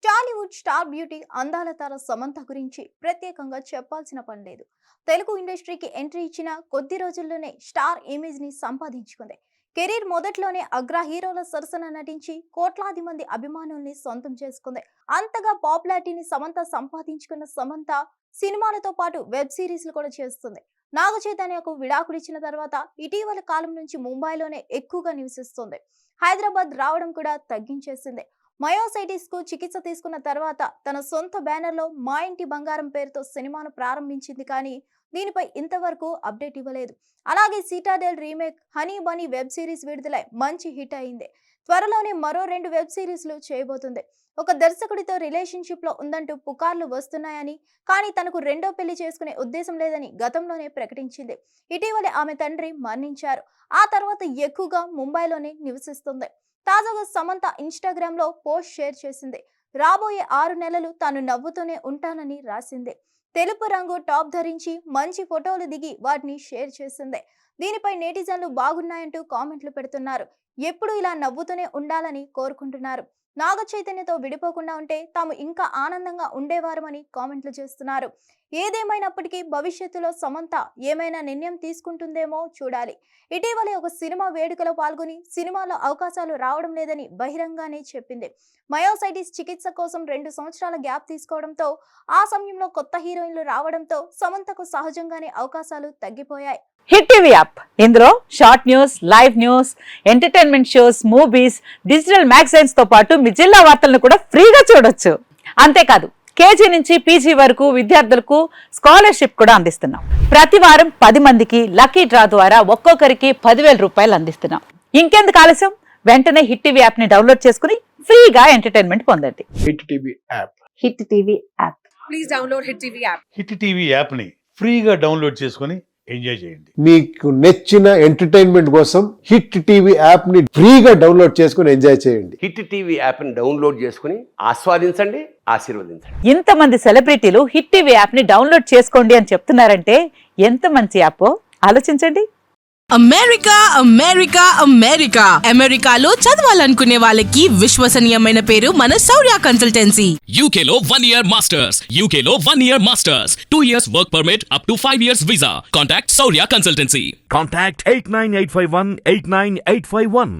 Tollywood star beauty అందాల తార సమంత గురించి ప్రత్యేకంగా చెప్పాల్సిన పని లేదు. తెలుగు ఇండస్ట్రీకి ఎంట్రీ ఇచ్చిన కొద్ది రోజుల్లోనే స్టార్ ఇమేజ్ ని సంపాదించుకుంది. కెరీర్ మొదట్లోనే అగ్ర హీరోల సరసన నటించి కోట్లాది మంది అభిమానుల్ని సొంతం చేసుకుంది. అంతగా పాపులారిటీని సమంత సంపాదించుకున్న సమంత సినిమాలతో పాటు వెబ్ సిరీస్లు కూడా చేస్తుంది. నాగ చైతన్యకు విడాకులిచ్చిన తర్వాత ఇటీవల కాలం నుంచి ముంబైలోనే ఎక్కువగా నివసిస్తుంది. హైదరాబాద్ రావడం కూడా తగ్గించేసింది. మయోసైటిస్ కు చికిత్స తీసుకున్న తర్వాత తన సొంత బ్యానర్ లో మా ఇంటి బంగారం పేరుతో సినిమాను ప్రారంభించింది. కానీ దీనిపై ఇంతవరకు అప్డేట్ ఇవ్వలేదు. అలాగే సీటాడెల్ రీమేక్ హనీ బనీ వెబ్ సిరీస్ విడుదలై మంచి హిట్ అయింది. త్వరలోనే మరో 2 వెబ్ సిరీస్లు చేయబోతుంది. ఒక దర్శకుడితో రిలేషన్షిప్ లో ఉందంటూ పుకార్లు వస్తున్నాయని, కానీ తనకు రెండో పెళ్లి చేసుకునే ఉద్దేశం లేదని గతంలోనే ప్రకటించింది. ఇటీవలే ఆమె తండ్రి మరణించారు. ఆ తర్వాత ఎక్కువగా ముంబైలోనే నివసిస్తుంది. తాజాగా సమంత ఇన్స్టాగ్రామ్ లో పోస్ట్ షేర్ చేసింది. రాబోయే 6 నెలలు తాను నవ్వుతూనే ఉంటానని రాసింది. తెలుపు రంగు టాప్ ధరించి మంచి ఫోటోలు దిగి వాటిని షేర్ చేసింది. దీనిపై నెటిజన్లు బాగున్నాయంటూ కామెంట్లు పెడుతున్నారు. ఎప్పుడు ఇలా నవ్వుతూనే ఉండాలని కోరుకుంటున్నారు. నాగ చైతన్యతో విడిపోకుండా ఉంటే తాము ఇంకా ఆనందంగా ఉండేవారమని కామెంట్లు చేస్తున్నారు. ఏదేమైనప్పటికీ భవిష్యత్తులో సమంత ఏమైనా నిర్ణయం తీసుకుంటుందేమో చూడాలి. ఇటీవలే ఒక సినిమా వేడుకలో పాల్గొని సినిమాలో అవకాశాలు రావడం లేదని బహిరంగానే చెప్పింది. మయోసైటిస్ చికిత్స కోసం 2 సంవత్సరాల గ్యాప్ తీసుకోవడంతో ఆ సమయంలో కొత్త హీరోయిన్లు రావడంతో సమంతకు సహజంగానే అవకాశాలు తగ్గిపోయాయి. హిట్ టీవీ యాప్ ఇందులో short news, live news, entertainment shows, movies, digital magazines తో పాటు మీ జిల్లా వార్తలను కూడా ఫ్రీగా చూడొచ్చు. అంతేకాదు కేజీ నుంచి పీజీ వరకు విద్యార్థులకు స్కాలర్షిప్ కూడా అందిస్తున్నాం. ప్రతి వారం 10 మందికి లక్కీ డ్రా ద్వారా ఒక్కొక్కరికి 10,000 రూపాయలు అందిస్తున్నాం. ఇంకెందుకు ఆలస్యం, వెంటనే హిట్ టీవీ యాప్ ని డౌన్లోడ్ చేసుకుని ఫ్రీగా ఎంటర్టైన్మెంట్ పొందండి. Hit TV app. Hit TV app. Please download hit TV app. Hit TV app ని ఫ్రీగా డౌన్లోడ్ చేసుకొని ఎంజాయ్ చేయండి. మీకు నచ్చిన ఎంటర్టైన్మెంట్ కోసం హిట్ టీవీ యాప్ ని ఫ్రీగా డౌన్లోడ్ చేసుకొని ఎంజాయ్ చేయండి. హిట్ టీవీ యాప్ ని డౌన్లోడ్ చేసుకుని ఆస్వాదించండి, ఆశీర్వదించండి. ఇంతమంది సెలబ్రిటీలు హిట్ టీవీ యాప్ ని డౌన్లోడ్ చేసుకోండి అని చెప్తున్నారంటే ఎంత మంచి యాప్ ఆలోచించండి. అమెరికా అమెరికా అమెరికా అమెరికాలో చదవాలనుకునే వాళ్ళకి విశ్వసనీయమైన పేరు మన శౌర్య కన్సల్టెన్సీ. UK లో 1 year masters. UK లో 1 year masters. 2 years work permit up to 5 years visa. Contact Saurya Consultancy. Contact 89851 89851.